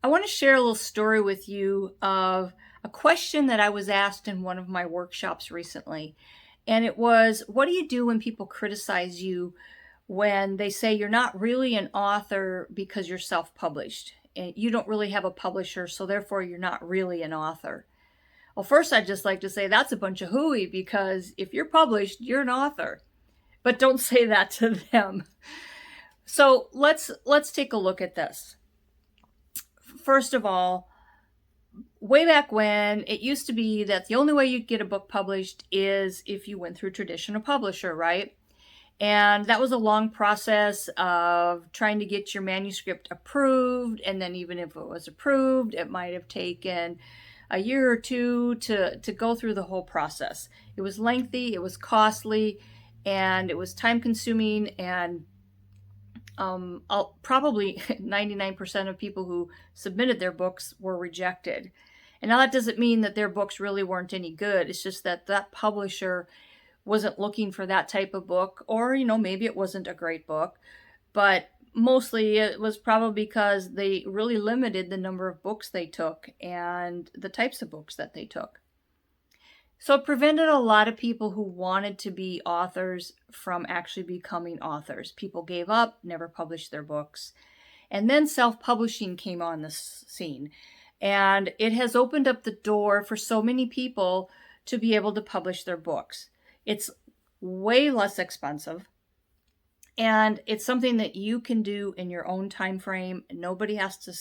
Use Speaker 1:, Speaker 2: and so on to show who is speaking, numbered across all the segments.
Speaker 1: I want to share a little story with you of a question that I was asked in one of my workshops recently. And it was, what do you do when people criticize you when they say you're not really an author because you're self-published? And you don't really have a publisher, so therefore you're not really an author. Well, first I'd just like to say that's a bunch of hooey, because if you're published, you're an author. But don't say that to them. So let's take a look at this. First of all, way back when, it used to be that the only way you'd get a book published is if you went through a traditional publisher, right? And that was a long process of trying to get your manuscript approved. And then even if it was approved, it might have taken a year or two to go through the whole process. It was lengthy, it was costly, and it was time consuming, and probably 99% of people who submitted their books were rejected. And now that doesn't mean that their books really weren't any good. It's just that that publisher wasn't looking for that type of book, or, maybe it wasn't a great book, but mostly it was probably because they really limited the number of books they took and the types of books that they took. So it prevented a lot of people who wanted to be authors from actually becoming authors. People gave up, never published their books. And then self-publishing came on the scene. And it has opened up the door for so many people to be able to publish their books. It's way less expensive. And it's something that you can do in your own time frame. Nobody has to,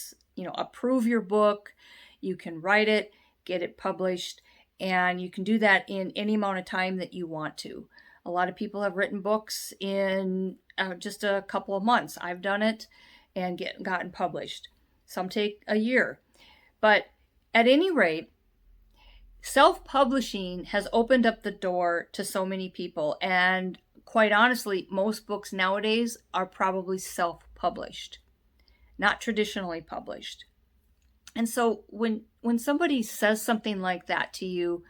Speaker 1: approve your book. You can write it, get it published, and you can do that in any amount of time that you want to. A lot of people have written books in just a couple of months. I've done it and gotten published. Some take a year. But at any rate, self-publishing has opened up the door to so many people. And quite honestly, most books nowadays are probably self-published, not traditionally published. And so when somebody says something like that to you,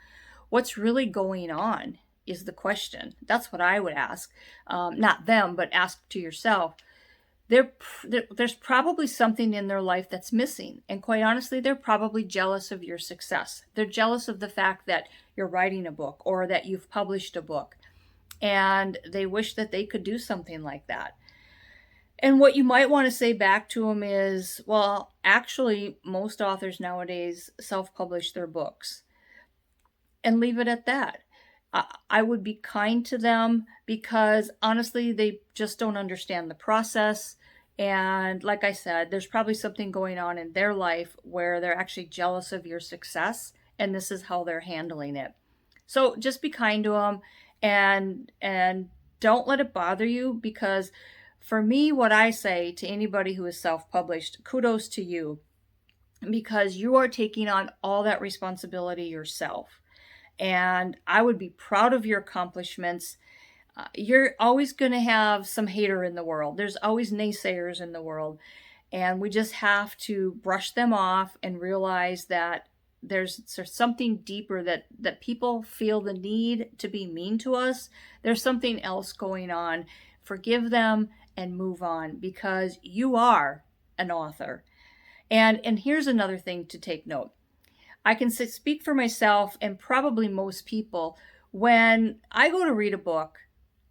Speaker 1: what's really going on is the question. That's what I would ask. Not them, but ask to yourself. There's probably something in their life that's missing. And quite honestly, they're probably jealous of your success. They're jealous of the fact that you're writing a book or that you've published a book. And they wish that they could do something like that. And what you might want to say back to them is, well, actually, most authors nowadays self-publish their books. And leave it at that. I would be kind to them, because honestly, they just don't understand the process. And like I said, there's probably something going on in their life where they're actually jealous of your success, and this is how they're handling it. So just be kind to them, and don't let it bother you, because for me, what I say to anybody who is self-published, kudos to you, because you are taking on all that responsibility yourself. And I would be proud of your accomplishments. You're always going to have some hater in the world. There's always naysayers in the world. And we just have to brush them off and realize that there's something deeper, that people feel the need to be mean to us. There's something else going on. Forgive them and move on, because you are an author. And here's another thing to take note. I can speak for myself and probably most people. When I go to read a book,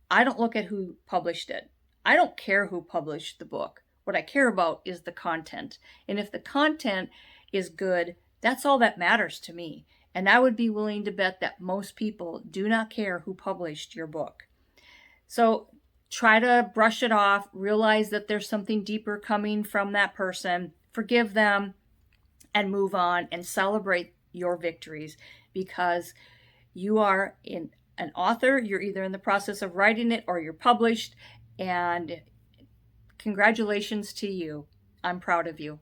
Speaker 1: I don't look at who published it. I don't care who published the book. What I care about is the content. And if the content is good, that's all that matters to me. And I would be willing to bet that most people do not care who published your book. So try to brush it off, realize that there's something deeper coming from that person, forgive them, and move on and celebrate your victories, because you are an author. You're either in the process of writing it or you're published, and congratulations to you. I'm proud of you.